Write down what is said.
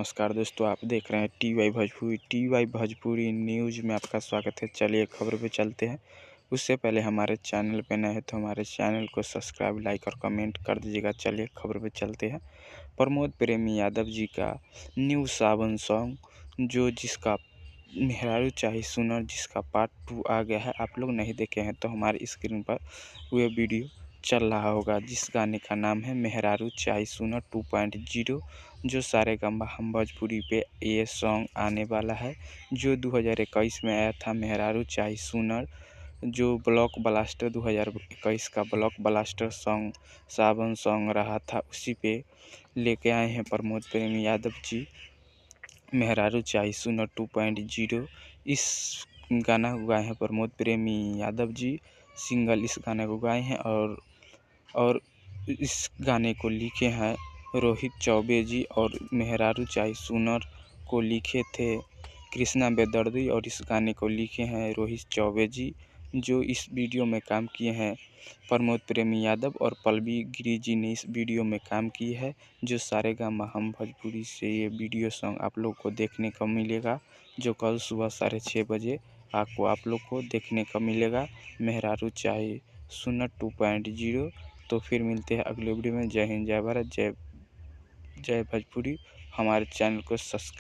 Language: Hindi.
नमस्कार दोस्तों, आप देख रहे हैं टी वाई भोजपुरी न्यूज़ में आपका स्वागत है। चलिए खबर पे चलते हैं। उससे पहले हमारे चैनल पे नए हैं तो हमारे चैनल को सब्सक्राइब, लाइक और कमेंट कर दीजिएगा। चलिए खबर पे चलते हैं। प्रमोद प्रेमी यादव जी का न्यू सावन सॉन्ग जिसका मेहरारू चाही सुनर जिसका पार्ट 2 आ गया है। आप लोग नहीं देखे हैं तो हमारी स्क्रीन पर वह वीडियो चल रहा होगा, जिस गाने का नाम है मेहरारू चाही सुनर 2.0, जो सारेगामा हम भोजपुरी पे ये सॉन्ग आने वाला है, जो 2021 में आया था। मेहरारू चाही सुनर जो ब्लॉक ब्लास्टर 2021 का ब्लॉक ब्लास्टर सॉन्ग सावन सॉन्ग रहा था, उसी पे लेके आए हैं प्रमोद प्रेमी यादव जी मेहरारू चाही सुनर 2.0। इस गाना को गाए हैं प्रमोद प्रेमी यादव जी, सिंगल इस गाने को गाए हैं और इस गाने को लिखे हैं रोहित चौबे जी, और मेहरारू चाही सुनर को लिखे थे कृष्णा बेदर्दी, और इस गाने को लिखे हैं रोहित चौबे जी। जो इस वीडियो में काम किए हैं प्रमोद प्रेमी यादव और पल्लवी गिरी जी ने इस वीडियो में काम की है। जो सारेगामा हम भोजपुरी से ये वीडियो सॉन्ग आप लोग को देखने को मिलेगा, जो कल सुबह 6:30 बजे आपको आप लोग को देखने को मिलेगा, मेहरारू चाही सुनर 2.0। तो फिर मिलते हैं अगले वीडियो में। जय हिंद, जय भारत, जय भोजपुरी। हमारे चैनल को सब्सक्राइब